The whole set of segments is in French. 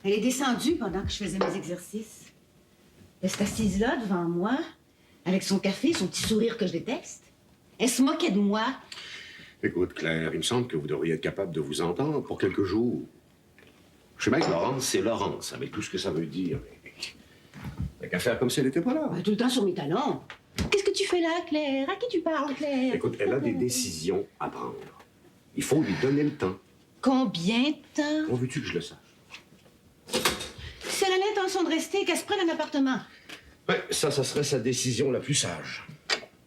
Elle est descendue pendant que je faisais mes exercices. Elle s'est assise là, devant moi, avec son café, son petit sourire que je déteste. Elle se moquait de moi. Écoute, Claire, il me semble que vous devriez être capable de vous entendre pour quelques jours. Je sais bien que Laurence, c'est Laurence, avec tout ce que ça veut dire. T'as qu'à faire comme si elle n'était pas là. Tout le temps sur mes talons. Qu'est-ce que tu fais là, Claire? À qui tu parles, Claire? Écoute, elle a des décisions à prendre. Il faut lui donner le temps. Combien de temps? Comment veux-tu que je le sache? Si elle a l'intention de rester, qu'elle se prenne un appartement. Ouais, ça serait sa décision la plus sage.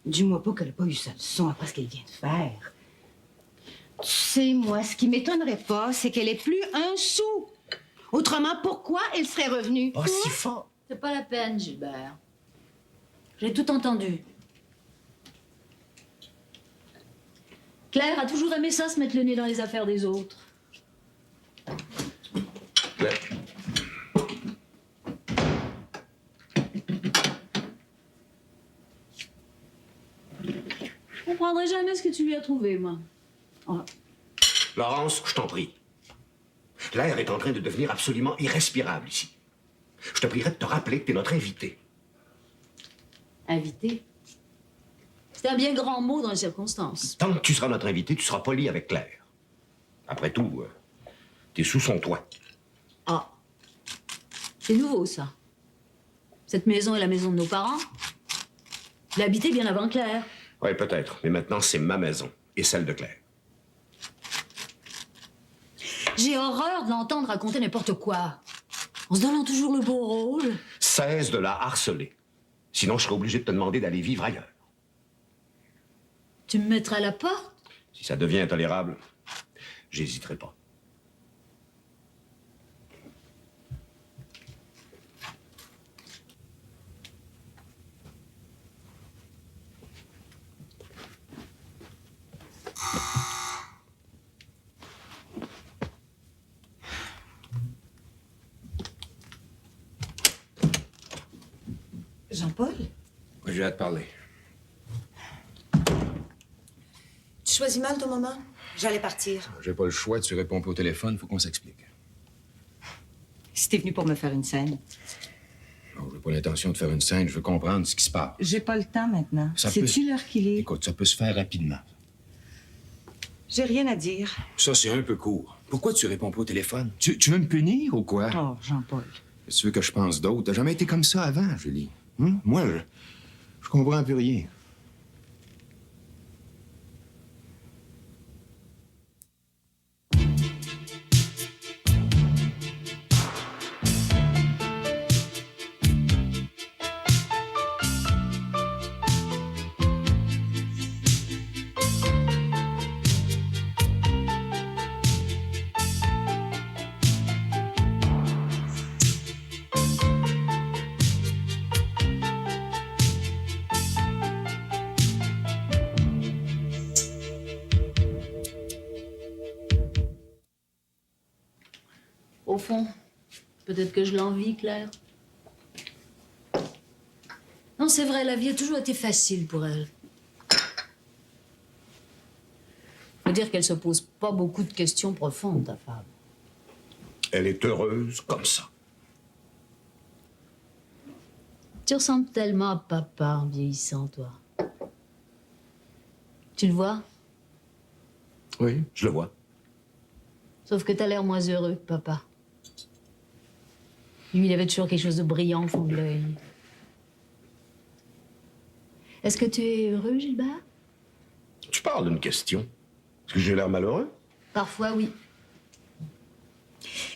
Dis-moi pas qu'elle n'a pas eu sa leçon après ce qu'elle vient de faire. Tu sais, moi, ce qui m'étonnerait pas, c'est qu'elle ait plus un sou. Autrement, pourquoi elle serait revenue? Pas si fort. C'est pas la peine, Gilbert. J'ai tout entendu. Claire a toujours aimé ça, se mettre le nez dans les affaires des autres. Claire. Je comprendrai jamais ce que tu lui as trouvé, moi. Oh. Laurence, je t'en prie. L'air est en train de devenir absolument irrespirable ici. Je te prierai de te rappeler que t'es notre invité. Invité? C'est un bien grand mot dans les circonstances. Tant que tu seras notre invité, tu seras poli avec Claire. Après tout, t'es sous son toit. Ah. C'est nouveau, ça. Cette maison est la maison de nos parents. Je l'ai habitée bien avant Claire. Oui, peut-être. Mais maintenant, c'est ma maison et celle de Claire. J'ai horreur de l'entendre raconter n'importe quoi. En se donnant toujours le beau rôle. Cesse de la harceler. Sinon, je serai obligé de te demander d'aller vivre ailleurs. Tu me mettras à la porte? Si ça devient intolérable, j'hésiterai pas. Jean-Paul? Oui, j'ai hâte de parler. Tu choisis mal ton moment? J'allais partir. J'ai pas le choix, tu réponds pas au téléphone, faut qu'on s'explique. Si t'es venu pour me faire une scène. Non, j'ai pas l'intention de faire une scène, je veux comprendre ce qui se passe. J'ai pas le temps maintenant. Ça peut- Sais-tu l'heure qu'il est? Écoute, ça peut se faire rapidement. J'ai rien à dire. Ça, c'est un peu court. Pourquoi tu réponds pas au téléphone? Tu veux me punir ou quoi? Oh, Jean-Paul. Qu'est-ce que tu veux que je pense d'autre? T'as jamais été comme ça avant, Julie. Moi, je comprends plus rien. Au fond, peut-être que je l'envie, Claire. Non, c'est vrai, la vie a toujours été facile pour elle. Faut dire qu'elle se pose pas beaucoup de questions profondes, ta femme. Elle est heureuse comme ça. Tu ressembles tellement à papa en vieillissant, toi. Tu le vois? Oui, je le vois. Sauf que t'as l'air moins heureux que papa. Lui, il avait toujours quelque chose de brillant au fond de l'œil. Est-ce que tu es heureux, Gilbert? Tu parles d'une question. Est-ce que j'ai l'air malheureux? Parfois, oui.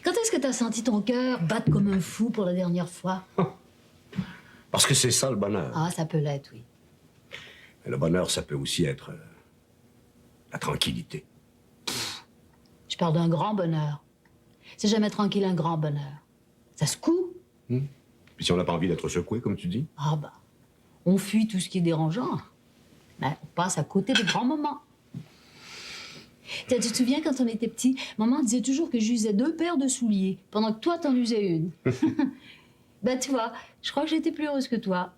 Quand est-ce que t'as senti ton cœur battre comme un fou pour la dernière fois? Parce que c'est ça le bonheur. Ah, ça peut l'être, oui. Mais le bonheur, ça peut aussi être la tranquillité. Je parle d'un grand bonheur. C'est jamais tranquille, un grand bonheur. Ça secoue. Puis si on n'a pas envie d'être secoué, comme tu dis? Ah bah, on fuit tout ce qui est dérangeant. Mais on passe à côté des grands moments. Tiens, tu te souviens, quand on était petit, maman disait toujours que j'usais 2 paires de souliers, pendant que toi, t'en usais une. Ben, tu vois, je crois que j'étais plus heureuse que toi.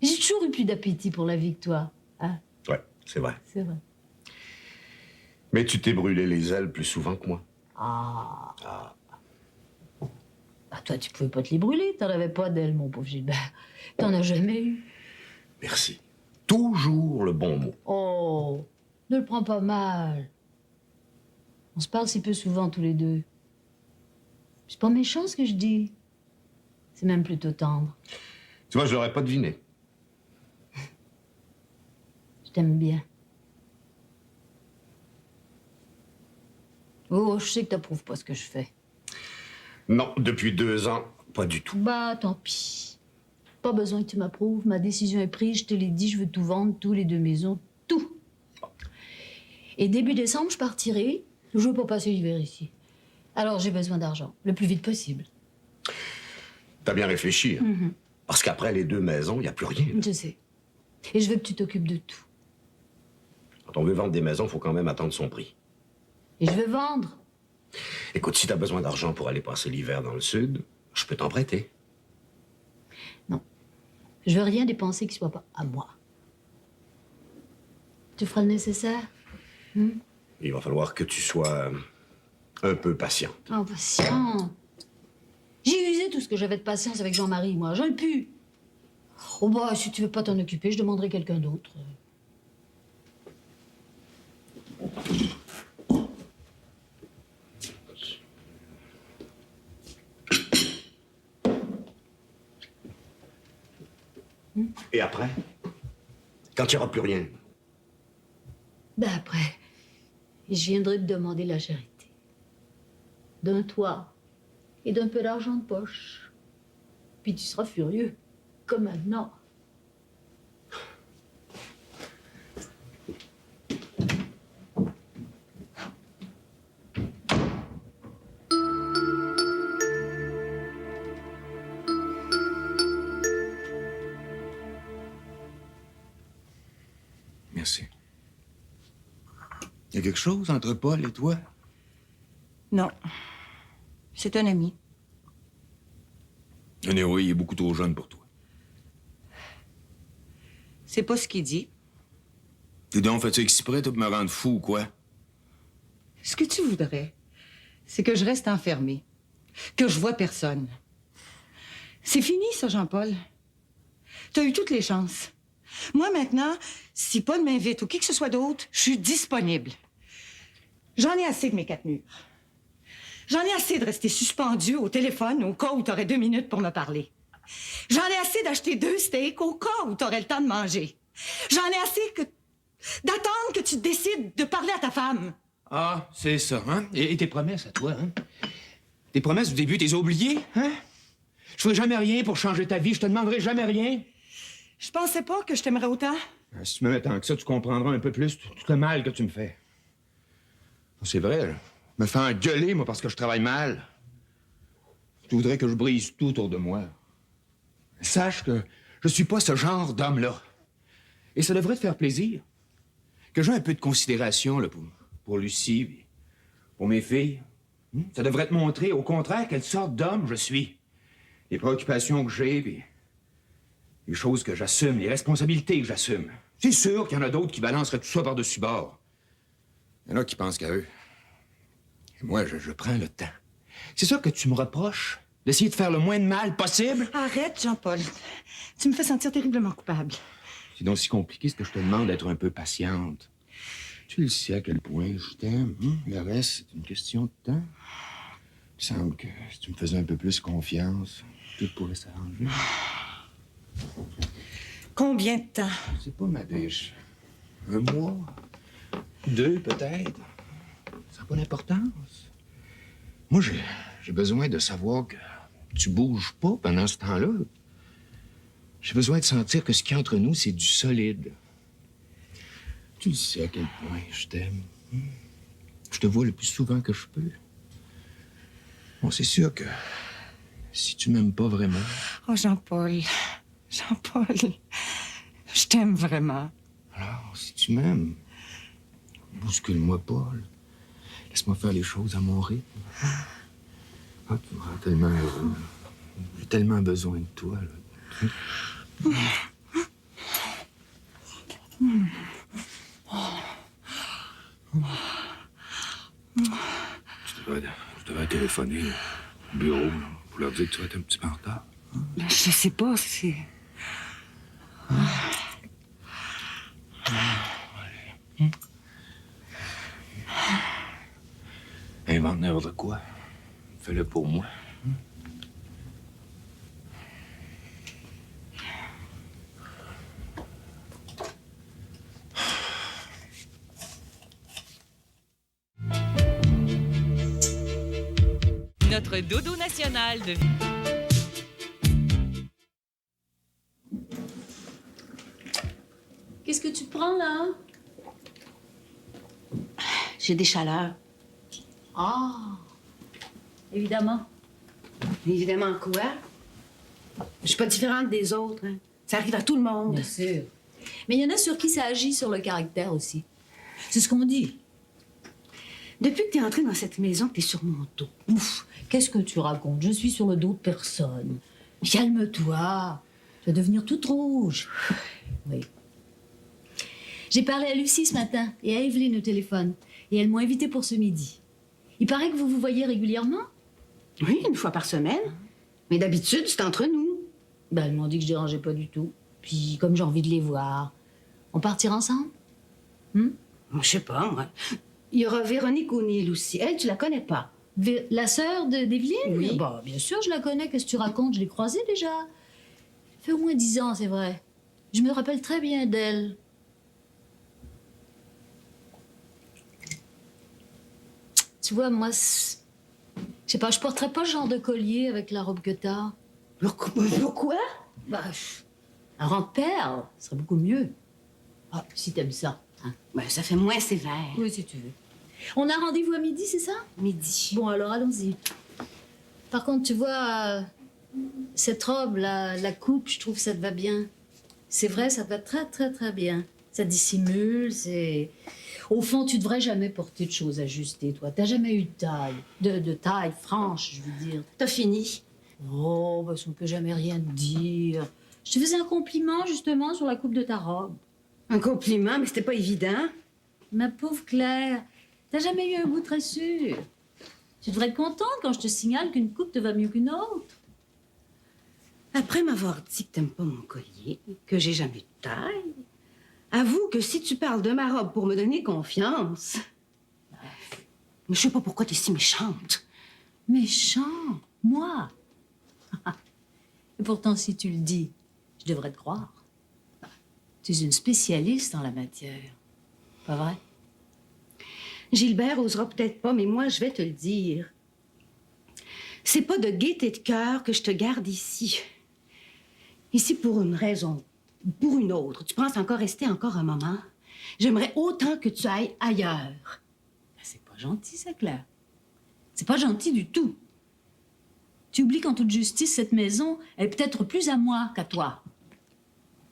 J'ai toujours eu plus d'appétit pour la vie que toi. Hein? Ouais, c'est vrai. C'est vrai. Mais tu t'es brûlé les ailes plus souvent que moi. Ah. toi, tu pouvais pas te les brûler. T'en avais pas d'elle, mon pauvre Gilbert. T'en as jamais eu. Merci. Toujours le bon mot. Oh, ne le prends pas mal. On se parle si peu souvent tous les deux. C'est pas méchant ce que je dis. C'est même plutôt tendre. Tu vois, je l'aurais pas deviné. Je t'aime bien. Oh, je sais que t'approuves pas ce que je fais. Non, depuis 2 ans, pas du tout. Bah, tant pis. Pas besoin que tu m'approuves. Ma décision est prise, je te l'ai dit, je veux tout vendre, tous les 2 maisons, tout. Et début décembre, je partirai. Je veux pas passer l'hiver ici. Alors j'ai besoin d'argent, le plus vite possible. T'as bien réfléchi. Hein? Parce qu'après les 2 maisons, il n'y a plus rien. Je sais. Et je veux que tu t'occupes de tout. Quand on veut vendre des maisons, il faut quand même attendre son prix. Et je veux vendre. Écoute, si t'as besoin d'argent pour aller passer l'hiver dans le sud, je peux t'en prêter. Non. Je veux rien dépenser qui soit pas à moi. Tu feras le nécessaire? Il va falloir que tu sois un peu patient. Oh, patient. J'ai usé tout ce que j'avais de patience avec Jean-Marie, moi. J'en ai plus. Oh, bah, si tu veux pas t'en occuper, je demanderai quelqu'un d'autre. Et après? Quand il n'y aura plus rien? Ben après, je viendrai te demander la charité. D'un toit et d'un peu d'argent de poche. Puis tu seras furieux, comme maintenant. Merci. Y a quelque chose entre Paul et toi? Non. C'est un ami. Anyway, il est beaucoup trop jeune pour toi. C'est pas ce qu'il dit. T'es donc fait ça exprès, toi, pour me rendre fou ou quoi? Ce que tu voudrais, c'est que je reste enfermée. Que je vois personne. C'est fini, ça, Jean-Paul. T'as eu toutes les chances. Moi, maintenant, si Paul m'invite ou qui que ce soit d'autre, je suis disponible. J'en ai assez de mes 4 murs. J'en ai assez de rester suspendue au téléphone au cas où t'aurais 2 minutes pour me parler. J'en ai assez d'acheter 2 steaks au cas où t'aurais le temps de manger. J'en ai assez d'attendre que tu décides de parler à ta femme. Ah, c'est ça, hein? Et tes promesses à toi, hein? Tes promesses du début, t'es oubliées, hein? Je ferai jamais rien pour changer ta vie, je te demanderai jamais rien. Je pensais pas que je t'aimerais autant. Si tu me mets tant que ça, tu comprendras un peu plus tout le mal que tu me fais. C'est vrai, là. Me fais engueuler, moi, parce que je travaille mal. Tu voudrais que je brise tout autour de moi. Sache que je suis pas ce genre d'homme-là. Et ça devrait te faire plaisir. Que j'ai un peu de considération, là, pour Lucie, puis pour mes filles. Ça devrait te montrer, au contraire, quelle sorte d'homme je suis. Les préoccupations que j'ai, puis les choses que j'assume, les responsabilités que j'assume. C'est sûr qu'il y en a d'autres qui balanceraient tout ça par-dessus bord. Il y en a qui pensent qu'à eux. Et moi, je prends le temps. C'est ça que tu me reproches? D'essayer de faire le moins de mal possible? Arrête, Jean-Paul. Tu me fais sentir terriblement coupable. C'est donc si compliqué ce que je te demande d'être un peu patiente. Tu le sais à quel point je t'aime. Le reste, c'est une question de temps. Il me semble que si tu me faisais un peu plus confiance, tout pourrait s'arranger. Combien de temps? C'est pas ma biche. 1 mois? 2, peut-être. Ça n'a pas d'importance. Moi, j'ai besoin de savoir que tu bouges pas pendant ce temps-là. J'ai besoin de sentir que ce qu'il y a entre nous, c'est du solide. Tu le sais à quel point je t'aime. Je te vois le plus souvent que je peux. Bon, c'est sûr que si tu m'aimes pas vraiment... Oh, Jean-Paul. Jean-Paul. Je t'aime vraiment. Alors, si tu m'aimes, bouscule-moi pas. Là. Laisse-moi faire les choses à mon rythme. Ah, tu me rends tellement heureux. J'ai tellement besoin de toi. Là. Tu devrais téléphoner au bureau. Là. Pour leur dire que tu vas être un petit peu en retard. Je sais pas, c'est... Invente n'importe quoi. Fais-le pour moi. Notre dodo national de... Qu'est-ce que tu prends, là? J'ai des chaleurs. Ah, évidemment. Évidemment quoi? Je suis pas différente des autres. Hein. Ça arrive à tout le monde. Bien sûr. Mais il y en a sur qui ça agit sur le caractère aussi. C'est ce qu'on dit. Depuis que t'es entrée dans cette maison, t'es sur mon dos. Ouf, qu'est-ce que tu racontes? Je suis sur le dos de personne. Calme-toi. Tu vas devenir toute rouge. Oui. J'ai parlé à Lucie ce matin et à Evelyne au téléphone. Et elles m'ont invitée pour ce midi. Il paraît que vous vous voyez régulièrement? Oui, une fois par semaine. Mais d'habitude, c'est entre nous. Ben, elles m'ont dit que je dérangeais pas du tout. Puis, comme j'ai envie de les voir, on partira ensemble? Je sais pas, moi. Il y aura Véronique O'Neill aussi. Elle, tu la connais pas. La sœur d'Evelyne? Oui. Bah, bien sûr, je la connais. Qu'est-ce que tu racontes? Je l'ai croisée déjà. Ça fait au moins 10 ans, c'est vrai. Je me rappelle très bien d'elle. Tu vois, moi, je sais pas, je porterais pas ce genre de collier avec la robe que t'as. Pourquoi? Bah, un rang de perles, ce serait beaucoup mieux. Ah, si t'aimes ça. Hein. Ben, ça fait moins sévère. Oui, si tu veux. On a rendez-vous à midi, c'est ça? Midi. Bon, alors allons-y. Par contre, tu vois, cette robe, la coupe, je trouve que ça te va bien. C'est vrai, ça te va très, très, très bien. Ça dissimule, c'est... Au fond, tu devrais jamais porter de choses ajustées, toi. T'as jamais eu de taille. De taille franche, je veux dire. T'as fini. Oh, bah, ça ne peut jamais rien te dire. Je te faisais un compliment, justement, sur la coupe de ta robe. Un compliment, mais c'était pas évident. Ma pauvre Claire, t'as jamais eu un goût très sûr. Tu devrais être contente quand je te signale qu'une coupe te va mieux qu'une autre. Après m'avoir dit que t'aimes pas mon collier, que j'ai jamais de taille, avoue que si tu parles de ma robe pour me donner confiance... Mais je sais pas pourquoi t'es si méchante. Méchant, moi. Et pourtant, si tu le dis, je devrais te croire. Tu es une spécialiste en la matière. Pas vrai? Gilbert osera peut-être pas, mais moi, je vais te le dire. C'est pas de gaieté de cœur que je te garde ici. Ici pour une raison, pour une autre. Tu penses encore rester encore un moment? J'aimerais autant que tu ailles ailleurs. Ben, c'est pas gentil, ça, Claire. C'est pas gentil du tout. Tu oublies qu'en toute justice, cette maison est peut-être plus à moi qu'à toi.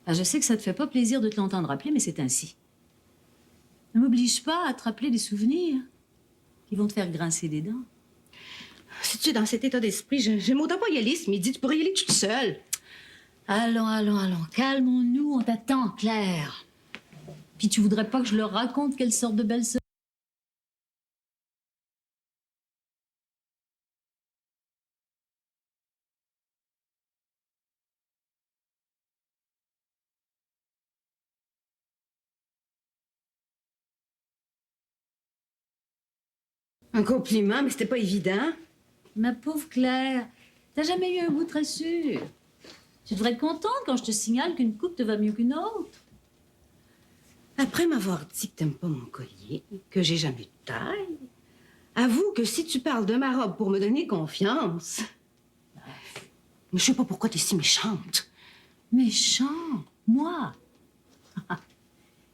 Ben, je sais que ça te fait pas plaisir de te l'entendre rappeler, mais c'est ainsi. Ne m'oblige pas à te rappeler des souvenirs qui vont te faire grincer des dents. Si tu es dans cet état d'esprit, j'aime autant pas y aller ce midi. Tu pourrais y aller toute seule. Allons, allons, allons. Calmons-nous, on t'attend, Claire. Puis tu voudrais pas que je leur raconte quelle sorte de belle sœur. Un compliment, mais c'était pas évident. Ma pauvre Claire, t'as jamais eu un goût très sûr. Tu devrais être contente quand je te signale qu'une coupe te va mieux qu'une autre. Après m'avoir dit que t'aimes pas mon collier, que j'ai jamais de taille, avoue que si tu parles de ma robe pour me donner confiance... Mais je sais pas pourquoi t'es si méchante. Méchant, moi.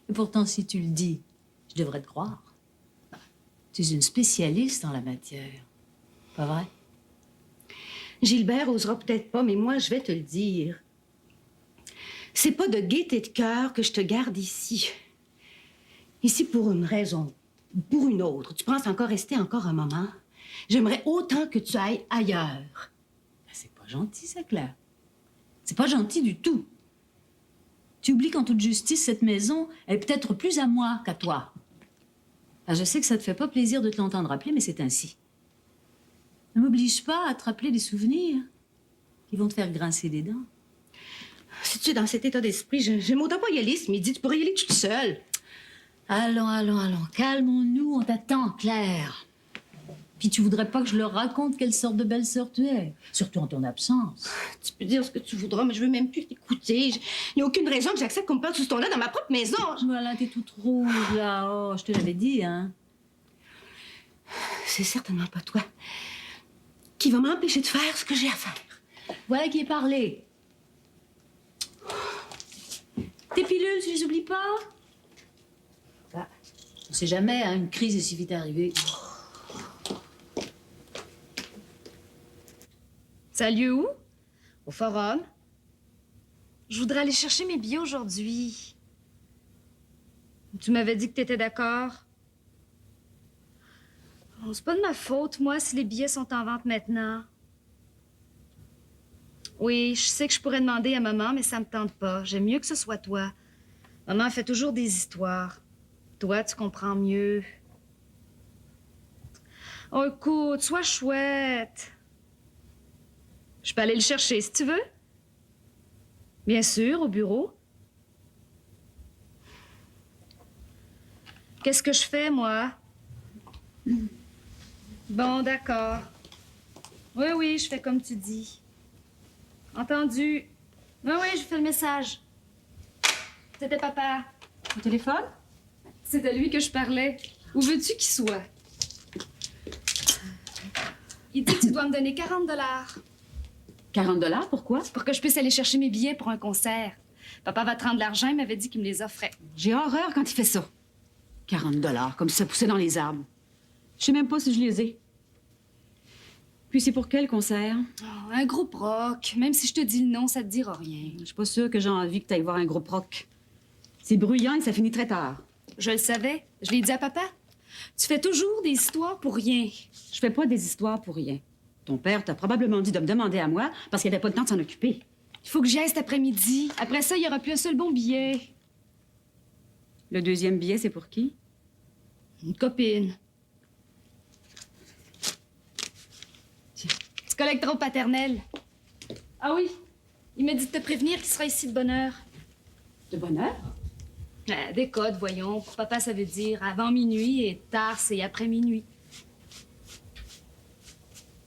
Et pourtant, si tu le dis, je devrais te croire. Tu es une spécialiste en la matière. Pas vrai? Gilbert osera peut-être pas, mais moi, je vais te le dire. C'est pas de gaieté de cœur que je te garde ici. Ici pour une raison, pour une autre. Tu penses encore rester encore un moment? J'aimerais autant que tu ailles ailleurs. Ben, c'est pas gentil, ça, Claire. C'est pas gentil du tout. Tu oublies qu'en toute justice, cette maison est peut-être plus à moi qu'à toi. Ben, je sais que ça te fait pas plaisir de te l'entendre rappeler, mais c'est ainsi. Ne m'oblige pas à te rappeler des souvenirs qui vont te faire grincer des dents. Si tu es dans cet état d'esprit, j'aime autant pas y aller ce midi. Tu pourrais y aller toute seule. Allons. Calmons-nous, on t'attend, Claire. Puis tu voudrais pas que je leur raconte quelle sorte de belle sœur tu es, surtout en ton absence. Tu peux dire ce que tu voudras, mais je veux même plus t'écouter. Il n'y a aucune raison que j'accepte qu'on me parle sous ce ton-là dans ma propre maison. Voilà, t'es toute rouge, là. Oh, je te l'avais dit, hein. C'est certainement pas toi qui va m'empêcher de faire ce que j'ai à faire. Voilà qui est parlé. Tes pilules, tu les oublies pas? Ah, on sait jamais, hein, une crise est si vite arrivée. Ça a lieu où? Au forum. Je voudrais aller chercher mes billets aujourd'hui. Tu m'avais dit que t'étais d'accord. Oh, c'est pas de ma faute, moi, si les billets sont en vente maintenant. Oui, je sais que je pourrais demander à maman, mais ça me tente pas. J'aime mieux que ce soit toi. Maman fait toujours des histoires. Toi, tu comprends mieux. Oh, écoute, sois chouette. Je peux aller le chercher si tu veux. Bien sûr, au bureau. Qu'est-ce que je fais, moi? Bon, d'accord. Oui, je fais comme tu dis. Entendu. Oui, je fais le message. C'était papa. Au téléphone? C'est à lui que je parlais. Où veux-tu qu'il soit? Il dit que tu dois me donner 40 $. 40 $, pourquoi? Pour que je puisse aller chercher mes billets pour un concert. Papa va te rendre l'argent, il m'avait dit qu'il me les offrait. J'ai horreur quand il fait ça. 40 $, comme si ça poussait dans les arbres. Je sais même pas si je les ai. Puis c'est pour quel concert? Oh, un groupe rock. Même si je te dis le nom, ça te dira rien. Je suis pas sûre que j'ai envie que tu ailles voir un groupe rock. C'est bruyant et ça finit très tard. Je le savais. Je l'ai dit à papa. Tu fais toujours des histoires pour rien. Je fais pas des histoires pour rien. Ton père t'a probablement dit de me demander à moi parce qu'il avait pas le temps de s'en occuper. Il faut que j'y aille cet après-midi. Après ça, il y aura plus un seul bon billet. Le deuxième billet, c'est pour qui? Une copine. Tu collecteras au paternel. Ah oui, il m'a dit de te prévenir qu'il sera ici de bonne heure. De bonne heure? Des codes, voyons. Pour papa, ça veut dire avant minuit et tard, c'est après minuit.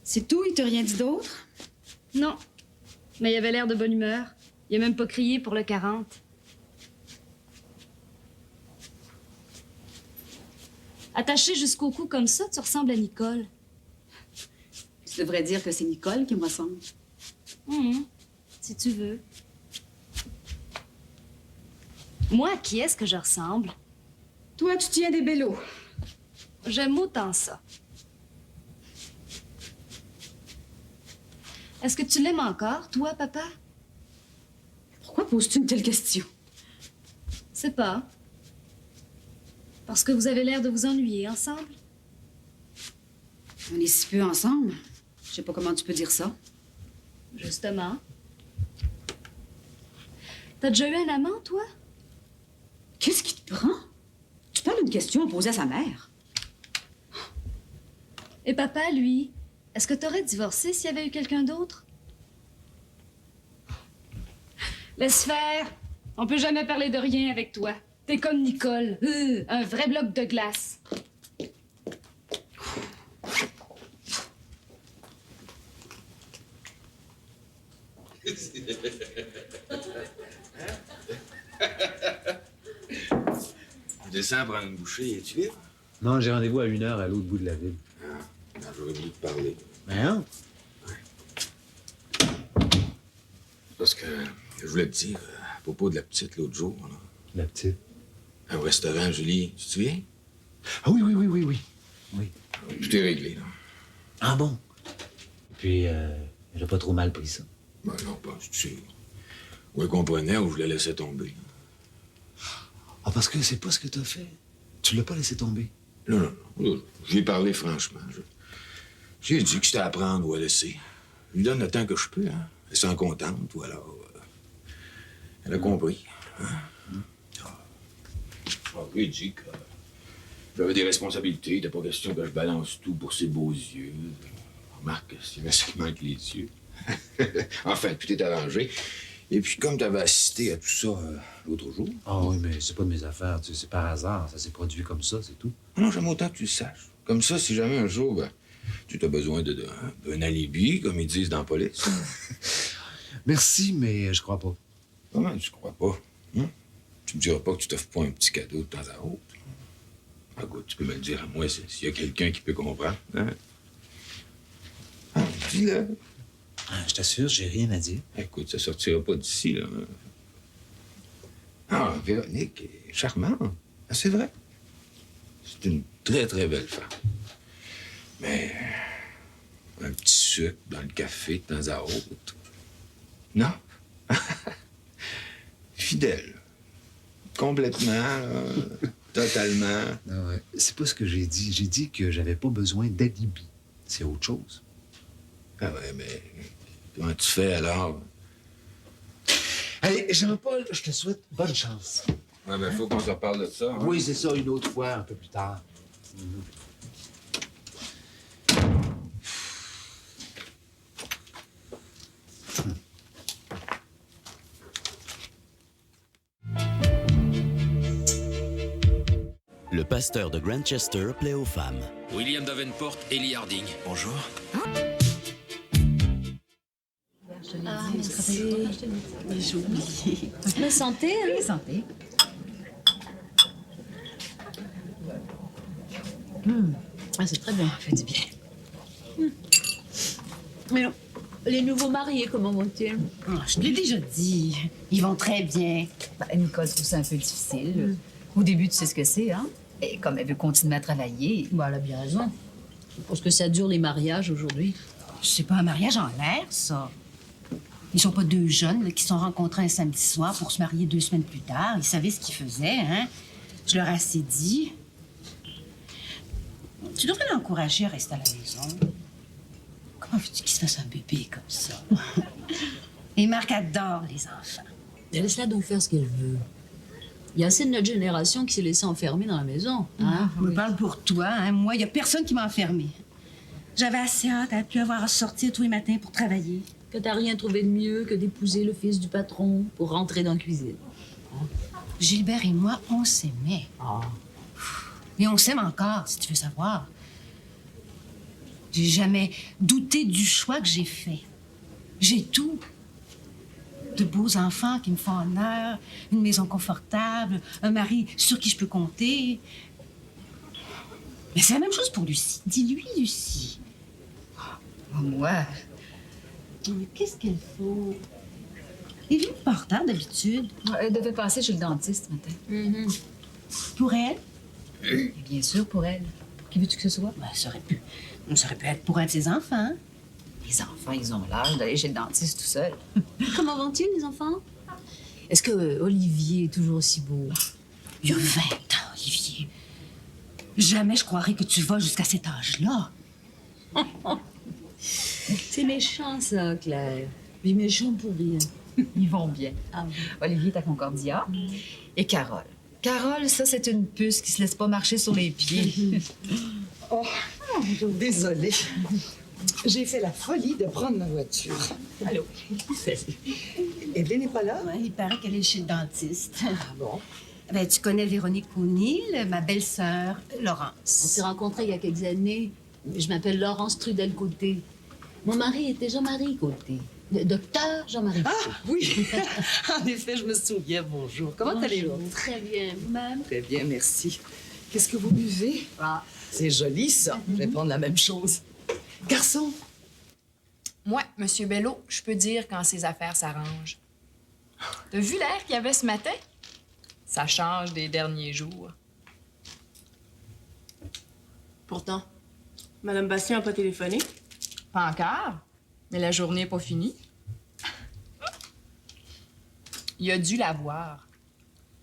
C'est tout? Il t'a rien dit d'autre? Non, mais il avait l'air de bonne humeur. Il a même pas crié pour le 40. Attaché jusqu'au cou comme ça, tu ressembles à Nicole. Tu devrais dire que c'est Nicole qui me ressemble. Si tu veux. Moi, à qui est-ce que je ressemble? Toi, tu tiens des bélos. J'aime autant ça. Est-ce que tu l'aimes encore, toi, papa? Pourquoi poses-tu une telle question? C'est pas. Parce que vous avez l'air de vous ennuyer ensemble? On est si peu ensemble. Je sais pas comment tu peux dire ça. Justement. T'as déjà eu un amant, toi? Qu'est-ce qui te prend? Tu parles d'une question posée à sa mère. Et papa, lui, est-ce que t'aurais divorcé s'il y avait eu quelqu'un d'autre? Laisse faire. On peut jamais parler de rien avec toi. T'es comme Nicole. Un vrai bloc de glace. Je descends prendre une bouchée. Es-tu libre? Non, j'ai rendez-vous à 1h à l'autre bout de la ville. J'aurais voulu te parler. Mais non. Parce que je voulais te dire à propos de la petite l'autre jour. Là. La petite. Au restaurant, Julie, tu te souviens? Ah oui. Oui. Tout est réglé, là. Ah bon? Puis, elle a pas trop mal pris ça. Ben non, pas, tu sais. Ou elle comprenait ou je la laissais tomber. Ah, parce que c'est pas ce que t'as fait. Tu l'as pas laissé tomber. Non. Je lui ai parlé franchement. J'ai dit que c'était à prendre ou à laisser. Je lui donne le temps que je peux, hein. Elle s'en contente, ou alors... elle a compris. Hein? Je lui ai dit que j'avais des responsabilités. Il n'était pas question que je balance tout pour ses beaux yeux. Remarque, c'est bien ça qui manque les yeux. Enfin, tout est arrangé. Et puis, comme tu avais assisté à tout ça l'autre jour... Ah oui, mais c'est pas de mes affaires, tu sais, c'est par hasard. Ça s'est produit comme ça, c'est tout. Non, j'aime autant que tu le saches. Comme ça, si jamais un jour, ben, tu as besoin d'un alibi, comme ils disent dans la police. Merci, mais je crois pas. Comment tu crois pas? Hein? Tu me diras pas que tu t'offres pas un petit cadeau de temps à autre. Ah, écoute, tu peux me le dire à moi s'il y a quelqu'un qui peut comprendre. Hein? Ah, dis-le. Ah, je t'assure, j'ai rien à dire. Écoute, ça sortira pas d'ici, là. Ah, Véronique est charmante. Ah, c'est vrai. C'est une très, très belle femme. Mais un petit sucre dans le café de temps à autre. Non? Fidèle. Complètement, là. Totalement. Ah ouais. C'est pas ce que j'ai dit. J'ai dit que j'avais pas besoin d'alibi. C'est autre chose. Ah ouais, mais comment tu fais alors? Allez, Jean-Paul, je te souhaite bonne chance. Ouais, ben, faut qu'on se reparle de ça. Hein? Oui, c'est ça, une autre fois, un peu plus tard. Le pasteur de Grantchester plaît aux femmes. William Davenport, Ellie Harding. Bonjour. Ah, merci. J'ai oublié. Mais santé, hein? Oui, santé. Ah, c'est très bien. Ça fait du bien. Mais non, les nouveaux mariés, comment vont-ils? Ah, je te l'ai déjà dit. Ils vont très bien. Ben, Nicole trouve ça un peu difficile. Au début, tu sais ce que c'est, hein? Et comme elle veut continuer à travailler... Bah, elle a bien raison. Parce que ça dure les mariages aujourd'hui. C'est pas un mariage en l'air, ça. Ils sont pas deux jeunes là, qui se sont rencontrés un samedi soir pour se marier 2 semaines plus tard. Ils savaient ce qu'ils faisaient, hein? Je leur ai assez dit. Tu devrais l'encourager à rester à la maison. Comment veux-tu qu'il se fasse un bébé comme ça? Et Marc adore les enfants. Laisse-la donc faire ce qu'elle veut. Il y a assez de notre génération qui s'est laissée enfermer dans la maison. Hein? Je me parle pour toi, hein? Moi, il n'y a personne qui m'a enfermée. J'avais assez hâte à pu avoir à sortir tous les matins pour travailler. Que t'as rien trouvé de mieux que d'épouser le fils du patron pour rentrer dans la cuisine. Gilbert et moi, on s'aimait. Ah. Et on s'aime encore, si tu veux savoir. J'ai jamais douté du choix que j'ai fait. J'ai tout. De beaux enfants qui me font honneur, une maison confortable, un mari sur qui je peux compter. Mais c'est la même chose pour Lucie. Dis-lui, Lucie. Oh, moi... Mais qu'est-ce qu'elle faut? Elle vient pas en retard d'habitude. Elle devait passer chez le dentiste ce matin. Pour elle? Et bien sûr, pour elle. Pour qui veux-tu que ce soit? Ben, ça aurait pu être pour un de ses enfants. Hein? Les enfants, ils ont l'âge d'aller chez le dentiste tout seul. Comment vont-ils, les enfants? Est-ce que Olivier est toujours aussi beau? Il y a 20 ans, Olivier. Jamais je croirais que tu vas jusqu'à cet âge-là. C'est méchant, ça, Claire. Mais méchant pour rien. Ils vont bien. Ah, oui. Olivier est à Concordia. Et Carole. Carole, ça, c'est une puce qui se laisse pas marcher sur les pieds. Oh, désolée. J'ai fait la folie de prendre ma voiture. Allô? Evelyne n'est pas là? Ouais, il paraît qu'elle est chez le dentiste. Ah bon? Ben, tu connais Véronique O'Neill, ma belle-sœur, On Laurence. s'est rencontrés il y a quelques années. Je m'appelle Laurence Trudel-Côté. Mon mari était Jean-Marie Côté. Le docteur Jean-Marie Côté. Ah, oui. En effet, je me souviens. Bonjour. Comment allez-vous? Très bien. Vous-même? Très bien, merci. Qu'est-ce que vous buvez? Ah. C'est joli, ça. Je vais prendre la même chose. Garçon, Moi, Monsieur Bello, je peux dire quand ses affaires s'arrangent. T'as vu l'air qu'il y avait ce matin? Ça change des derniers jours. Pourtant, Madame Bastien n'a pas téléphoné. Pas encore, mais la journée n'est pas finie. Il a dû la voir.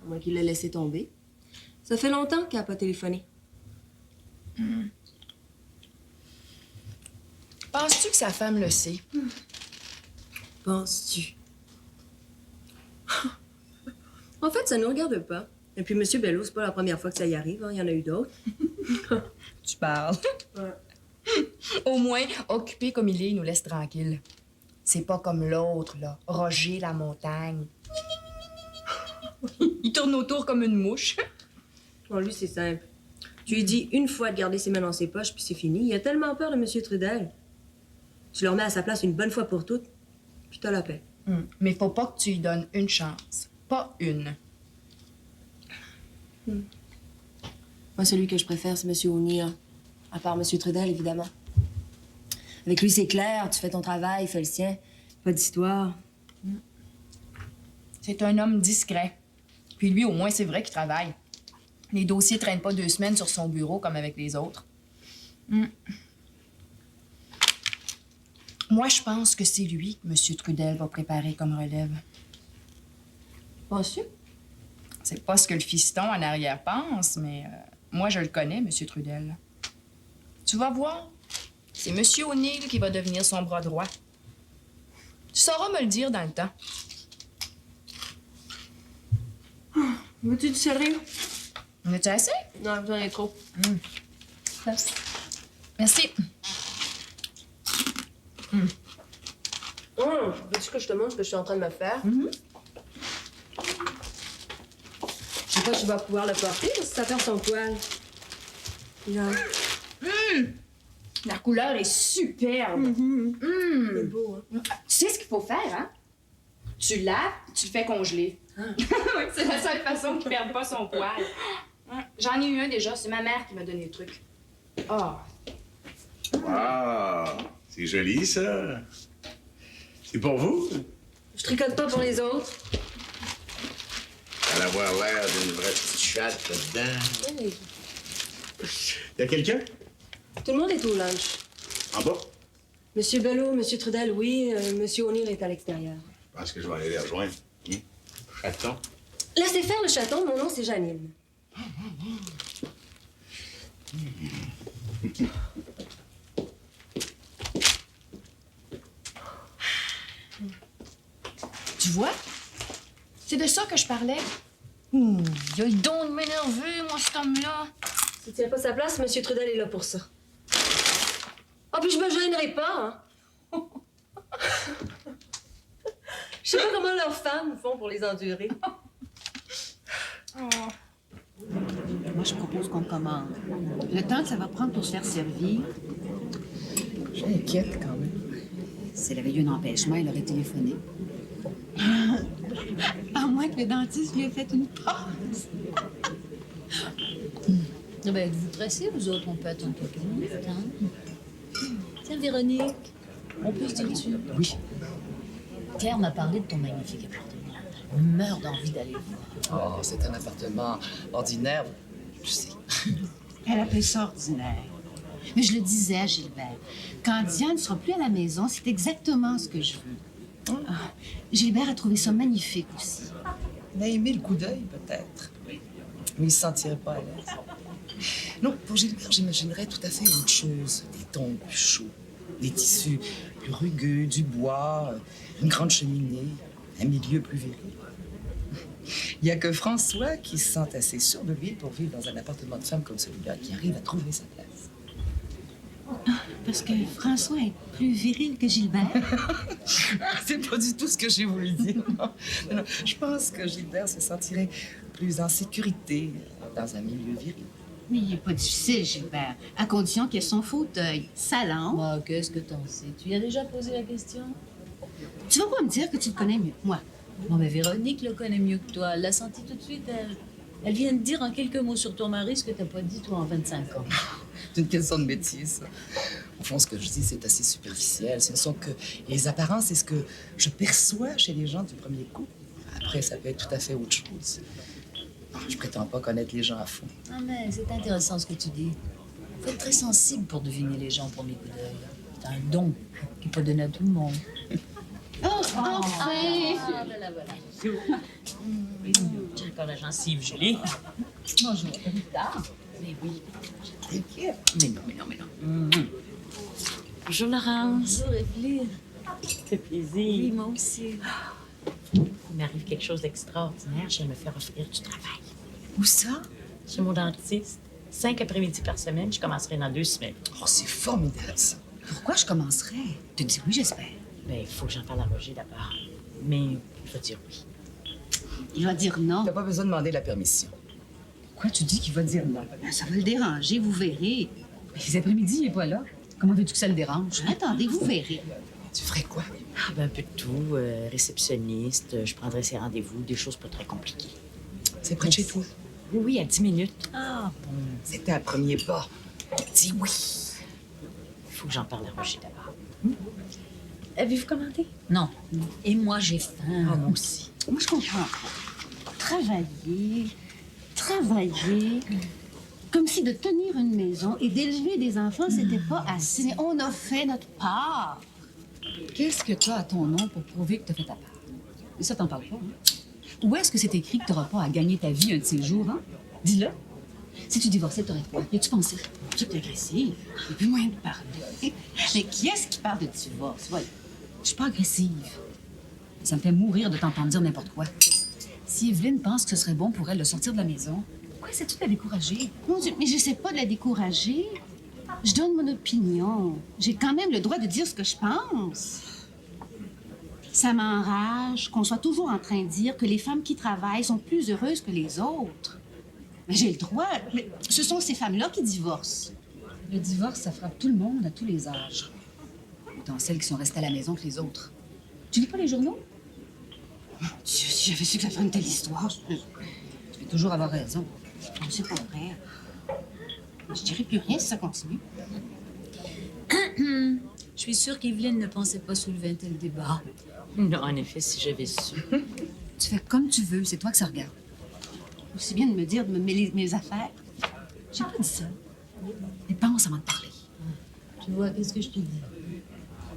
À moins qu'il l'ait laissé tomber. Ça fait longtemps qu'elle n'a pas téléphoné. Penses-tu que sa femme le sait? Penses-tu? En fait, ça ne nous regarde pas. Et puis, Monsieur Bello, c'est pas la première fois que ça y arrive. Hein. Il y en a eu d'autres. tu parles. Ouais. Au moins, occupé comme il nous laisse tranquille. C'est pas comme l'autre, là, Roger la montagne. Il tourne autour comme une mouche. Bon, lui, c'est simple. Tu lui dis une fois de garder ses mains dans ses poches, puis c'est fini. Il a tellement peur de M. Trudel. Tu le remets à sa place une bonne fois pour toutes, puis t'as la paix. Mais faut pas que tu lui donnes une chance. Pas une. Moi, celui que je préfère, c'est M. O'Neill. À part M. Trudel, évidemment. Avec lui, c'est clair. Tu fais ton travail, il fait le sien. Pas d'histoire. C'est un homme discret. Puis lui, au moins, c'est vrai qu'il travaille. Les dossiers traînent pas 2 semaines sur son bureau comme avec les autres. Moi, je pense que c'est lui que M. Trudel va préparer comme relève. Penses-tu? C'est pas ce que le fiston en arrière pense, mais moi, je le connais, M. Trudel. Tu vas voir. C'est M. O'Neill qui va devenir son bras droit. Tu sauras me le dire dans le temps. Veux-tu du céleri? En as-tu assez? Non, j'en ai trop. Merci. Veux-tu que je te montre ce que je suis en train de me faire? Je sais pas si tu vas pouvoir le porter parce que ça perd son poil. Genre. La couleur est superbe. C'est beau, hein? Tu sais ce qu'il faut faire, hein? Tu le laves, tu le fais congeler. Oui, c'est la seule façon qu'il ne perde pas son poil. J'en ai eu un déjà, c'est ma mère qui m'a donné le truc. Oh. Wow! C'est joli, ça. C'est pour vous? Je tricote pas pour les autres. Elle avoir l'air d'une vraie petite chatte là-dedans. Hey. Y a quelqu'un? Tout le monde est au lunch. En bas? Monsieur Belleau, Monsieur Trudel, oui. Monsieur O'Neill est à l'extérieur. Je pense que je vais aller les rejoindre. Chaton. Laissez faire le chaton, mon nom c'est Janine. Tu vois? C'est de ça que je parlais. Il a le don de m'énerver, moi, cet homme-là. S'il tient pas sa place, Monsieur Trudel est là pour ça. Ah, puis je me gênerai pas, hein? Je sais pas comment leurs femmes font pour les endurer. Moi, je propose qu'on commande. Le temps que ça va prendre pour se faire servir. Je m'inquiète quand même. S'il avait eu un empêchement, il aurait téléphoné. À moins que le dentiste lui ait fait une passe. Ah ben, êtes-vous pressés, vous autres? On peut attendre quelques minutes, hein? Tiens, Véronique, on peut se dire dessus? Oui. Claire m'a parlé de ton magnifique appartement. Elle meurt d'envie d'aller le voir. Oh, c'est un appartement ordinaire, je sais. Elle appelle ça ordinaire. Mais je le disais à Gilbert, quand Diane ne sera plus à la maison, c'est exactement ce que je veux. Ah, Gilbert a trouvé ça magnifique aussi. Il a aimé le coup d'œil, peut-être. Mais il ne se sentirait pas à l'aise. Non, pour Gilbert, j'imaginerais tout à fait autre chose. Des tons plus chauds, des tissus plus rugueux, du bois, une grande cheminée, un milieu plus viril. Il n'y a que François qui se sent assez sûr de lui pour vivre dans un appartement de femme comme celui-là, qui arrive à trouver sa place. Parce que François est plus viril que Gilbert. C'est pas du tout ce que j'ai voulu dire. Non. Non, je pense que Gilbert se sentirait plus en sécurité dans un milieu viril. Mais il n'est pas difficile, Gilbert, à condition qu'il ait son fauteuil, sa lampe. Moi, qu'est-ce que t'en sais? Tu y as déjà posé la question? Tu vas pas me dire que tu le connais mieux que moi. Non, mais Véronique le connaît mieux que toi. Elle l'a senti tout de suite. Elle vient de dire en quelques mots sur ton mari ce que t'as pas dit, toi, en 25 ans. C'est une question de métier, ça. Au fond, ce que je dis, c'est assez superficiel. Ce ne sont que les apparences, c'est ce que je perçois chez les gens du premier coup. Après, ça peut être tout à fait autre chose. Je prétends pas connaître les gens à fond. Ah, mais c'est intéressant ce que tu dis. Faut être très sensible pour deviner les gens au premier coup d'œil. C'est un don qui n'est pas donné à tout le monde. Oh, enfin! Ah, voilà, voilà. J'ai encore la gencive gelée. Bonjour. Tard. Mais oui. T'inquiète. Mais non, mais non, mais non. Bonjour, Laurence. Bonjour, Evelyne. Ça fait plaisir. Oui, moi aussi. Il m'arrive quelque chose d'extraordinaire. Je viens me faire offrir du travail. Où ça? Chez mon dentiste. 5 après-midi par semaine, je commencerai dans 2 semaines. Oh, c'est formidable, ça. Pourquoi je commencerais? Tu dis oui, j'espère. Ben, il faut que j'en parle à Roger d'abord. Mais il va dire oui. Il va dire non. T'as pas besoin de demander la permission. Quoi, tu dis qu'il va dire non? Ben, ça va le déranger, vous verrez. Mais les après-midi, il est pas là. Comment veux-tu que ça le dérange? Attendez, vous verrez. Tu ferais quoi? Ah, ben, un peu de tout. Réceptionniste, je prendrai ses rendez-vous, des choses pas très compliquées. C'est près de chez toi? Oui, oui, à 10 minutes. Ah, bon. C'était un premier pas. Dis oui. Il faut que j'en parle à Roger d'abord. Avez-vous commandé? Non. Et moi, j'ai faim. Ah, moi aussi. Moi, je comprends pas. Travailler, comme si de tenir une maison et d'élever des enfants, c'était pas assez. Mais on a fait notre part. Qu'est-ce que tu as à ton nom pour prouver que tu as fait ta part? Et ça, t'en parles pas, hein? Où est-ce que c'est écrit que tu n'auras pas à gagner ta vie un de ces jours, hein? Dis-le. Si tu divorçais, tu aurais quoi? Y a-tu pensé? Tu es agressive. J'ai plus moyen de parler. Mais qui est-ce qui parle de divorce? Voilà. Je suis pas agressive. Ça me fait mourir de t'entendre dire n'importe quoi. Si Evelyne pense que ce serait bon pour elle de sortir de la maison, pourquoi essaies-tu de la décourager? Mon Dieu, mais j'essaie pas de la décourager. Je donne mon opinion. J'ai quand même le droit de dire ce que je pense. Ça m'enrage qu'on soit toujours en train de dire que les femmes qui travaillent sont plus heureuses que les autres. Mais j'ai le droit. Mais ce sont ces femmes-là qui divorcent. Le divorce, ça frappe tout le monde à tous les âges. Autant celles qui sont restées à la maison que les autres. Tu lis pas les journaux? Mon Dieu, si j'avais su que ça ferait une telle histoire, Tu peux toujours avoir raison. c'est pas vrai. Je dirais plus rien si ça continue. Je suis sûre qu'Evelyne ne pensait pas soulever un tel débat. Non, en effet, si j'avais su. Tu fais comme tu veux, c'est toi que ça regarde. Aussi bien de me dire de me mêler mes affaires. J'ai pas dit ça. Mais pense avant de parler. Tu vois, qu'est-ce que je te dis?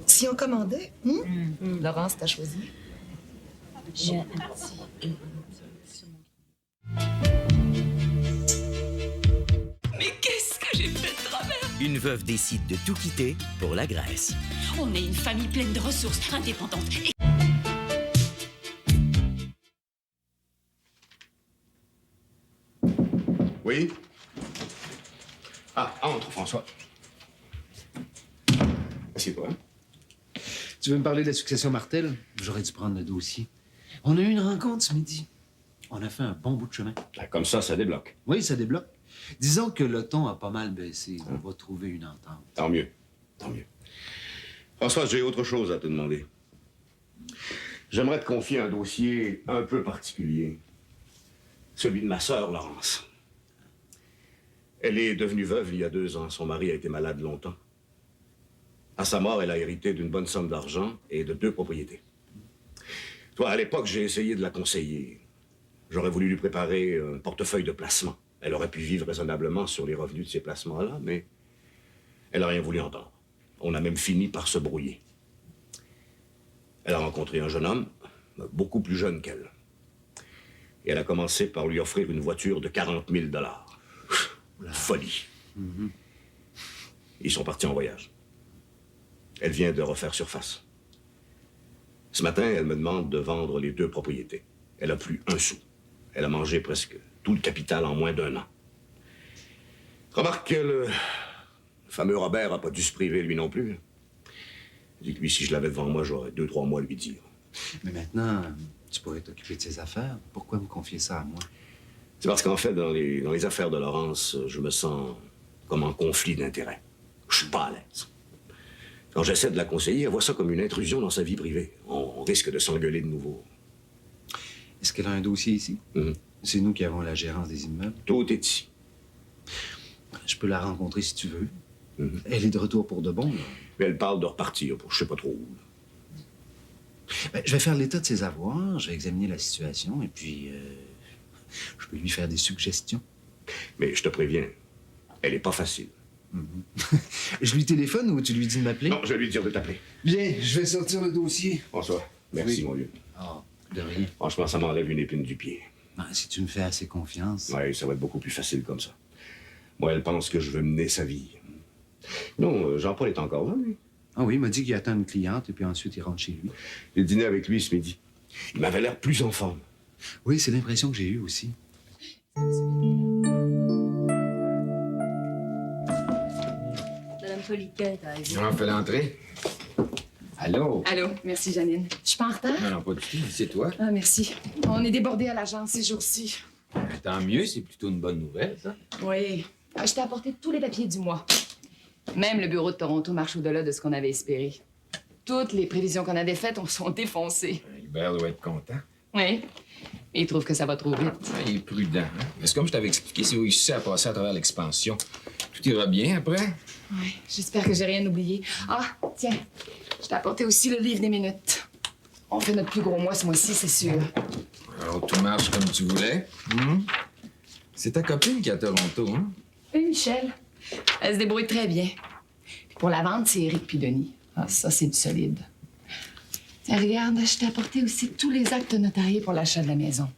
Si on commandait, Laurence, t'as choisi? J'ai un petit... Mais qu'est-ce que j'ai fait de travers? Une veuve décide de tout quitter pour la Grèce. On est une famille pleine de ressources, indépendante. Oui? Ah, entre, François. Assieds-toi. Tu veux me parler de la succession Martel? J'aurais dû prendre le dossier. On a eu une rencontre ce midi. On a fait un bon bout de chemin. Ben, comme ça débloque. Oui, ça débloque. Disons que le ton a pas mal baissé. On va trouver une entente. Tant mieux. Tant mieux. François, j'ai autre chose à te demander. J'aimerais te confier un dossier un peu particulier. Celui de ma sœur, Laurence. Elle est devenue veuve il y a 2 ans. Son mari a été malade longtemps. À sa mort, elle a hérité d'une bonne somme d'argent et de 2 propriétés. Toi, à l'époque, j'ai essayé de la conseiller. J'aurais voulu lui préparer un portefeuille de placement. Elle aurait pu vivre raisonnablement sur les revenus de ces placements-là, mais elle n'a rien voulu entendre. On a même fini par se brouiller. Elle a rencontré un jeune homme, beaucoup plus jeune qu'elle. Et elle a commencé par lui offrir une voiture de 40 000 $. Folie. Ils sont partis en voyage. Elle vient de refaire surface. Ce matin, elle me demande de vendre les 2 propriétés. Elle a plus un sou. Elle a mangé presque tout le capital en moins d'1 an. Remarque que le fameux Robert n'a pas dû se priver, lui non plus. Il dit que lui, si je l'avais devant moi, j'aurais 2-3 mois à lui dire. Mais maintenant, tu pourrais t'occuper de ses affaires. Pourquoi me confier ça à moi? C'est parce qu'en fait, dans les affaires de Laurence, je me sens comme en conflit d'intérêts. Je suis pas à l'aise. Quand j'essaie de la conseiller, elle voit ça comme une intrusion dans sa vie privée. On risque de s'engueuler de nouveau. Est-ce qu'elle a un dossier ici? C'est nous qui avons la gérance des immeubles. Tout est ici. Je peux la rencontrer si tu veux. Elle est de retour pour de bon, là. Mais elle parle de repartir pour je sais pas trop où. Ben, je vais faire l'état de ses avoirs, je vais examiner la situation, et puis je peux lui faire des suggestions. Mais je te préviens, elle est pas facile. Je lui téléphone ou tu lui dis de m'appeler? Non, je vais lui dire de t'appeler. Bien, je vais sortir le dossier. François, merci, Oui. mon vieux. Ah, de rien. Franchement, ça m'enlève une épine du pied. Ben, si tu me fais assez confiance. Oui, ça va être beaucoup plus facile comme ça. Moi, elle pense que je veux mener sa vie. Non, Jean-Paul est encore là, lui. Ah oui, il m'a dit qu'il attend une cliente et puis ensuite il rentre chez lui. J'ai dîné avec lui ce midi. Il m'avait l'air plus en forme. Oui, c'est l'impression que j'ai eue aussi. foliquette, Ivy. On fait l'entrée. Allô? Allô, merci Janine. Je suis pas en retard? Non, pas du tout. C'est toi. Ah, merci. On est débordés à l'agence ces jours-ci. Tant mieux, c'est plutôt une bonne nouvelle, ça. Oui. Je t'ai apporté tous les papiers du mois. Même le bureau de Toronto marche au-delà de ce qu'on avait espéré. Toutes les prévisions qu'on avait faites sont défoncées. Hubert doit être content. Oui. Et il trouve que ça va trop vite. Il est prudent. Hein? Mais c'est comme je t'avais expliqué, si vous réussissez à passer à travers l'expansion, tout ira bien après. Oui, j'espère que j'ai rien oublié. Ah, tiens, je t'ai apporté aussi le livre des minutes. On fait notre plus gros mois ce mois-ci, c'est sûr. Alors, tout marche comme tu voulais. C'est ta copine qui est à Toronto, hein? Oui, Michel. Elle se débrouille très bien. Puis pour la vente, c'est Éric puis Denis. Ah, ça, c'est du solide. Tiens, regarde, je t'ai apporté aussi tous les actes notariés pour l'achat de la maison.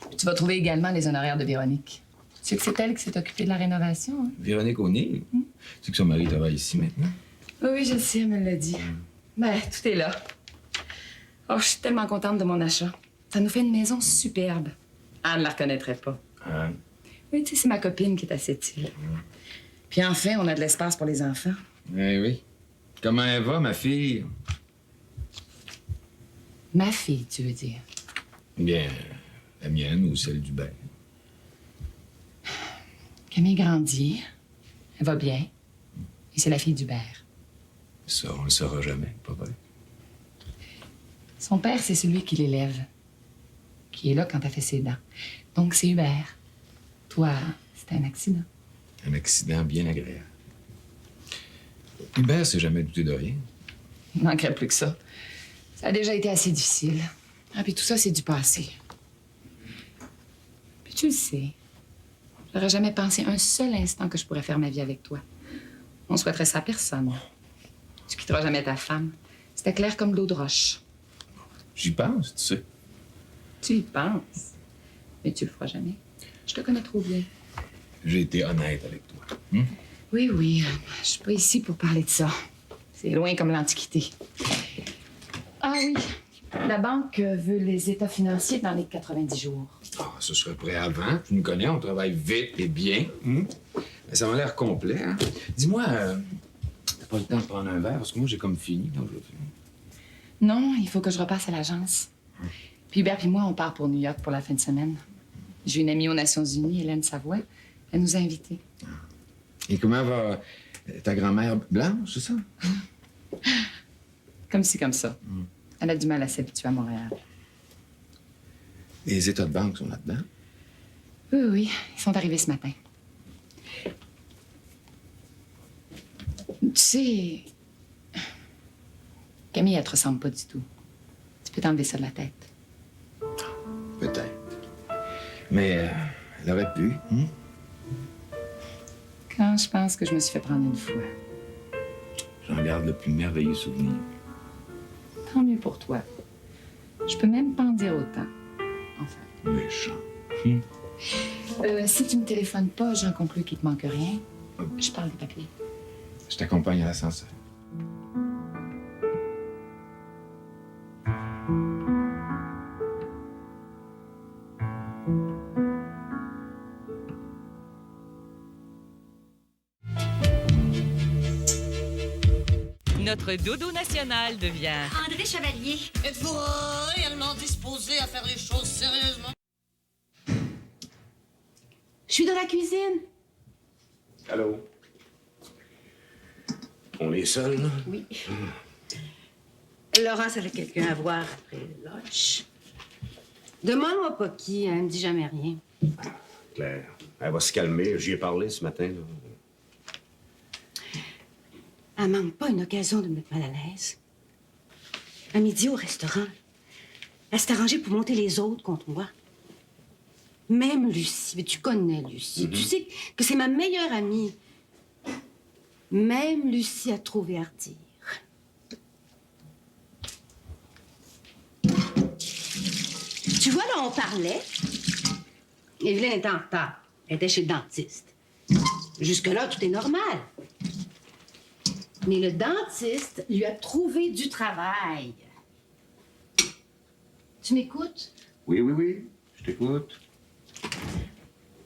Puis tu vas trouver également les honoraires de Véronique. Tu sais que c'est elle qui s'est occupée de la rénovation, hein? Véronique O'Neill? Tu sais que son mari travaille ici maintenant? Oui, je le sais, elle me l'a dit. Ben, tout est là. Oh, je suis tellement contente de mon achat. Ça nous fait une maison superbe. Anne ne la reconnaîtrait pas. Anne? Oui, tu sais, c'est ma copine qui est à cette île. Puis enfin, on a de l'espace pour les enfants. Eh oui. Comment elle va, ma fille? Ma fille, tu veux dire? Bien, la mienne ou celle d'Hubert. Camille grandit. Elle va bien. Et c'est la fille d'Hubert. Ça, on le saura jamais, pas vrai? Son père, c'est celui qui l'élève. Qui est là quand t'as fait ses dents. Donc, c'est Hubert. Toi, c'était un accident. Un accident bien agréable. Hubert s'est jamais douté de rien. Il manquerait plus que ça. Ça a déjà été assez difficile. Ah, puis tout ça, c'est du passé. Puis tu le sais, j'aurais jamais pensé un seul instant que je pourrais faire ma vie avec toi. On souhaiterait ça à personne. Tu quitteras jamais ta femme. C'était clair comme l'eau de roche. J'y pense, tu sais. Tu y penses, mais tu le feras jamais. Je te connais trop bien. J'ai été honnête avec toi. Oui, oui, je suis pas ici pour parler de ça. C'est loin comme l'Antiquité. Ah oui, la banque veut les états financiers dans les 90 jours. Ah, ce serait prêt avant. Tu nous connais, on travaille vite et bien. Mais ça m'a l'air complet, hein? Dis-moi, t'as pas le temps de prendre un verre? Parce que moi, j'ai comme fini aujourd'hui. Non, il faut que je repasse à l'agence. Puis Hubert et moi, on part pour New York pour la fin de semaine. J'ai une amie aux Nations Unies, Hélène Savoie. Elle nous a invités. Et comment va ta grand-mère Blanche, c'est ça? Comme ci, comme ça. Elle a du mal à s'habituer à Montréal. Les états de banque sont là-dedans? Oui, oui, ils sont arrivés ce matin. Tu sais, Camille, elle te ressemble pas du tout. Tu peux t'enlever ça de la tête. Peut-être. Mais elle aurait pu. Quand je pense que je me suis fait prendre une fois. J'en garde le plus merveilleux souvenir. Tant mieux pour toi. Je peux même pas en dire autant. Enfin. Méchant. Si tu me téléphones pas, j'en conclus qu'il te manque rien. Je parle des papiers. Je t'accompagne à l'ascenseur. Notre dodo national devient... André Chevalier. Êtes-vous réellement disposé à faire les choses sérieusement? Je suis dans la cuisine. Allô? On est seuls, là? Oui. Laurence avait quelqu'un à voir après le lunch. Demande-moi pas qui, elle me dit jamais rien. Claire, elle va se calmer. J'y ai parlé ce matin, là. Elle manque pas une occasion de me mettre mal à l'aise. À midi, au restaurant, elle s'est arrangée pour monter les autres contre moi. Même Lucie, mais tu connais Lucie. Tu sais que c'est ma meilleure amie. Même Lucie a trouvé à redire. Tu vois, là, on parlait. Evelyne était en retard. Elle était chez le dentiste. Jusque-là, tout est normal. Mais le dentiste lui a trouvé du travail. Tu m'écoutes? Oui, oui, oui. Je t'écoute.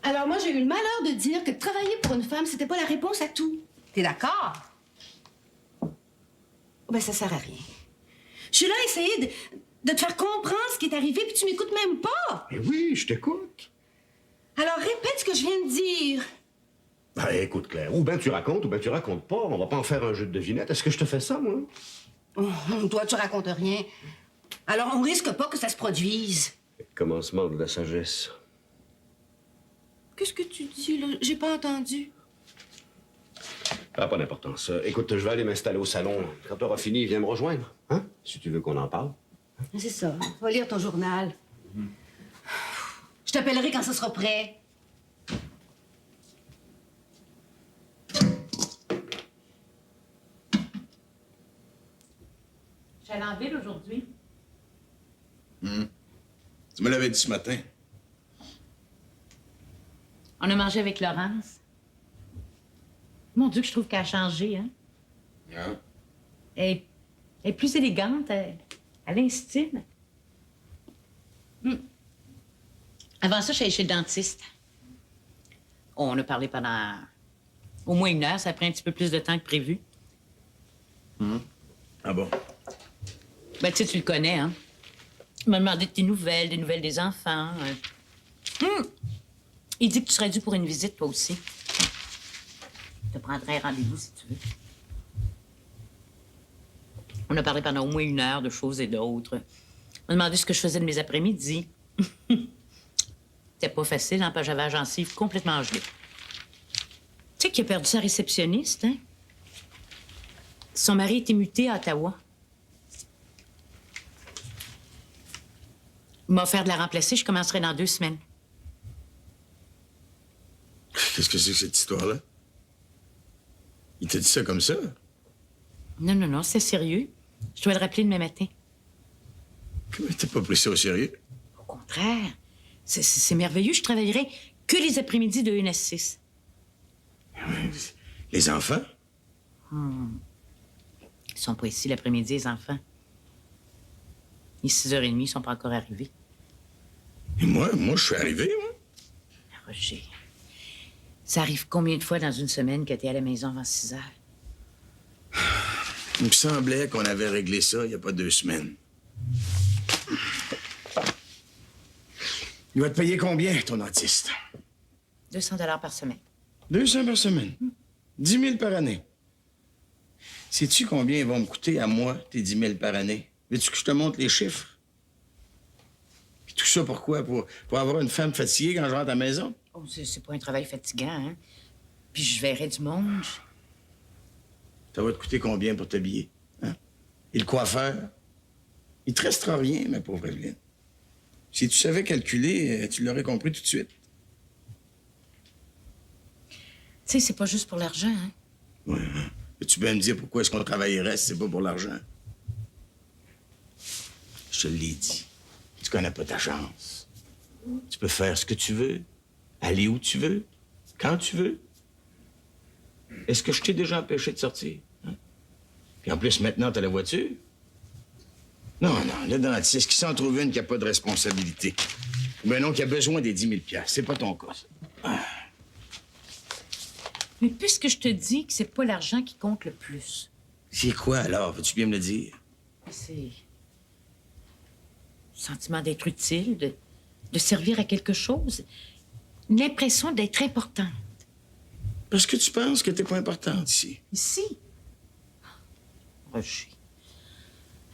Alors moi, j'ai eu le malheur de dire que travailler pour une femme, c'était pas la réponse à tout. T'es d'accord? Ben, ça sert à rien. Je suis là à essayer de te faire comprendre ce qui est arrivé, puis tu m'écoutes même pas. Mais oui, je t'écoute. Alors, répète ce que je viens de dire. Ben, écoute, Claire, ou bien tu racontes pas. On va pas en faire un jeu de devinette. Est-ce que je te fais ça, moi? Toi, tu racontes rien. Alors, on risque pas que ça se produise. Commencement de la sagesse. Qu'est-ce que tu dis, là? J'ai pas entendu. Ah, pas d'importance. Écoute, je vais aller m'installer au salon. Quand tu auras fini, viens me rejoindre. Hein? Si tu veux qu'on en parle. C'est ça. Va lire ton journal. Je t'appellerai quand ce sera prêt. J'allais en ville aujourd'hui. Tu me l'avais dit ce matin. On a mangé avec Laurence. Mon Dieu, que je trouve qu'elle a changé, hein? Yeah. Elle est plus élégante, elle a un style. Avant ça, j'allais chez le dentiste. On a parlé pendant au moins 1 heure. Ça a pris un petit peu plus de temps que prévu. Ah bon? Ben, tu sais, tu le connais, hein? Il m'a demandé de tes nouvelles, des nouvelles des enfants. Il dit que tu serais dû pour une visite, toi aussi. Je te prendrai rendez-vous si tu veux. On a parlé pendant au moins 1 heure de choses et d'autres. On m'a demandé ce que je faisais de mes après-midi. C'était pas facile, hein, parce que j'avais la gencive complètement gelée. Tu sais qu'il a perdu sa réceptionniste, hein? Son mari était muté à Ottawa. Il m'a offert de la remplacer. Je commencerai dans 2 semaines. Qu'est-ce que c'est que cette histoire-là? Il t'a dit ça comme ça? Non, c'est sérieux. Je dois le rappeler demain matin. Comment t'as pas pris ça au sérieux? Au contraire. C'est merveilleux. Je travaillerai que les après-midi de 1 à 6. Les enfants? Ils sont pas ici l'après-midi, les enfants. Il est 6h30, ils sont pas encore arrivés. Et moi, je suis arrivé, moi. Roger, ça arrive combien de fois dans une semaine que t'es à la maison avant 6h? Il me semblait qu'on avait réglé ça il n'y a pas 2 semaines. Il va te payer combien, ton dentiste? 200 $ par semaine. 200 par semaine? 10 000 par année. Sais-tu combien ils vont me coûter à moi, tes 10 000 par année? Veux-tu que je te montre les chiffres? Puis tout ça pourquoi? Pour avoir une femme fatiguée quand je rentre à la maison? Oh, c'est pas un travail fatigant, hein? Puis je verrai du monde. Ça va te coûter combien pour t'habiller? Hein? Et le coiffeur? Il te restera rien, ma pauvre Evelyne. Si tu savais calculer, tu l'aurais compris tout de suite. Tu sais, c'est pas juste pour l'argent, hein? Ouais, hein? Tu peux me dire pourquoi est-ce qu'on travaillerait si c'est pas pour l'argent? Je te l'ai dit. Tu connais pas ta chance. Tu peux faire ce que tu veux, aller où tu veux, quand tu veux. Est-ce que je t'ai déjà empêché de sortir? Hein? Puis en plus, maintenant, t'as la voiture? Non, le dentiste qui s'en trouve une qui a pas de responsabilité. Ou bien non, qui a besoin des 10 000 $. C'est pas ton cas, ça. Ah. Mais puisque je te dis que c'est pas l'argent qui compte le plus. C'est quoi, alors? Veux-tu bien me le dire? C'est le sentiment d'être utile, de servir à quelque chose. L'impression d'être importante. Parce que tu penses que t'es pas importante ici. Ici? Roger,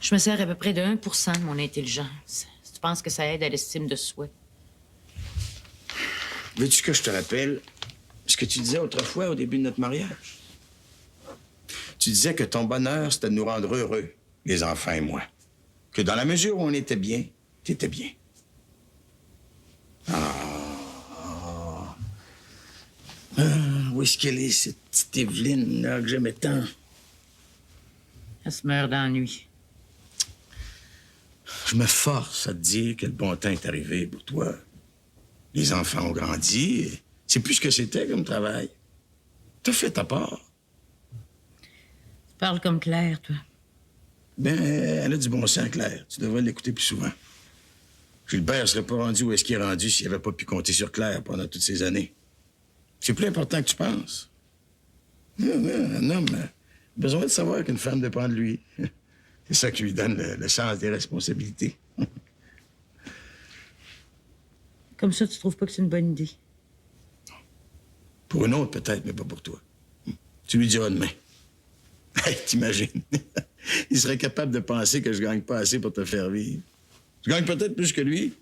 je me sers à peu près de 1% de mon intelligence. Si tu penses que ça aide à l'estime de soi. Veux-tu que je te rappelle ce que tu disais autrefois au début de notre mariage? Tu disais que ton bonheur, c'était de nous rendre heureux, les enfants et moi. Que dans la mesure où on était bien, t'étais bien. Où est-ce qu'elle est, cette petite Evelyne, là, que j'aimais tant? Elle se meurt d'ennui. Je me force à te dire que le bon temps est arrivé pour toi. Les enfants ont grandi. Et c'est plus ce que c'était comme travail. T'as fait ta part. Tu parles comme Claire, toi. Ben, elle a du bon sens, Claire. Tu devrais l'écouter plus souvent. Gilbert serait pas rendu où est-ce qu'il est rendu s'il avait pas pu compter sur Claire pendant toutes ces années. C'est plus important que tu penses. Un homme besoin de savoir qu'une femme dépend de lui. C'est ça qui lui donne le sens des responsabilités. Comme ça, tu trouves pas que c'est une bonne idée? Pour une autre, peut-être, mais pas pour toi. Tu lui diras demain. Hey, t'imagines? Il serait capable de penser que je gagne pas assez pour te faire vivre. Tu gagnes peut-être plus que lui.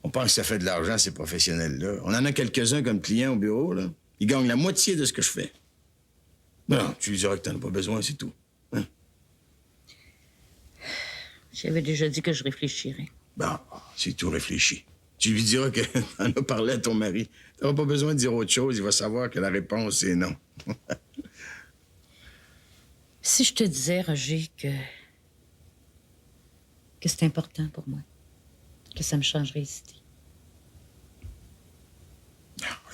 On pense que ça fait de l'argent, ces professionnels-là. On en a quelques-uns comme clients au bureau, là. Ils gagnent la moitié de ce que je fais. Non, tu lui diras que t'en as pas besoin, c'est tout. Hein? J'avais déjà dit que je réfléchirais. Bon, c'est tout réfléchi. Tu lui diras que t'en as parlé à ton mari. T'auras pas besoin de dire autre chose, il va savoir que la réponse est non. Si je te disais, Roger, que c'est important pour moi, que ça me changerait les idées.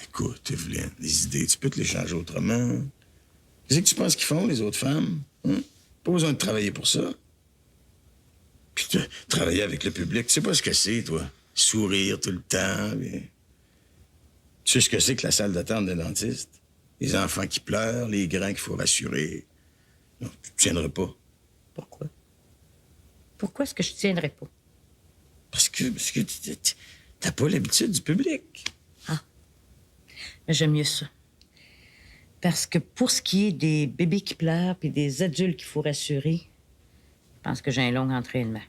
Écoute, Evelyne, les idées, tu peux te les changer autrement. Qu'est-ce que tu penses qu'ils font, les autres femmes? Hein? Pas besoin de travailler pour ça. Puis travailler avec le public, tu sais pas ce que c'est, toi. Sourire tout le temps. Mais... Tu sais ce que c'est que la salle d'attente d'un dentiste? Les enfants qui pleurent, les grands qu'il faut rassurer. Non, tu ne tiendrais pas. Pourquoi? Pourquoi est-ce que je tiendrais pas? Parce que t'as pas l'habitude du public. Mais j'aime mieux ça. Parce que pour ce qui est des bébés qui pleurent puis des adultes qu'il faut rassurer, je pense que j'ai un long entraînement.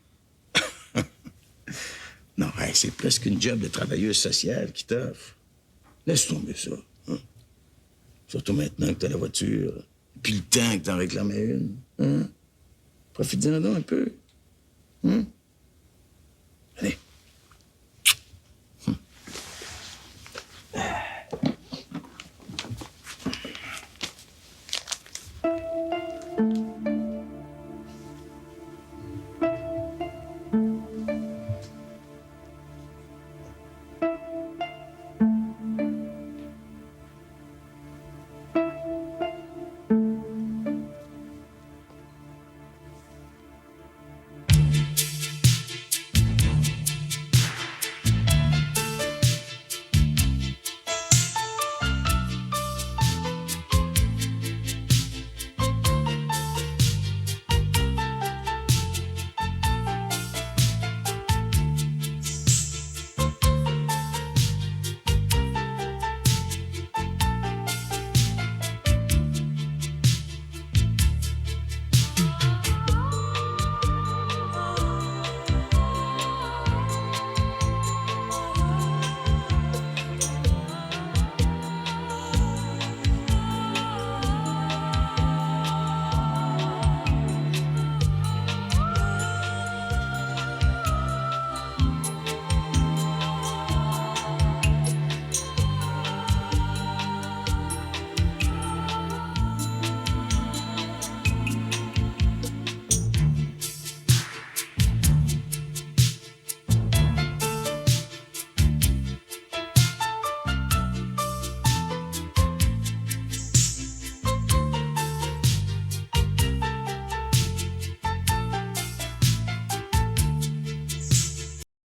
Non, hey, c'est presque une job de travailleuse sociale qui t'offre. Laisse tomber ça. Hein? Surtout maintenant que t'as la voiture, puis le temps que t'en réclamais une. Hein? Profite-en donc un peu. Hein?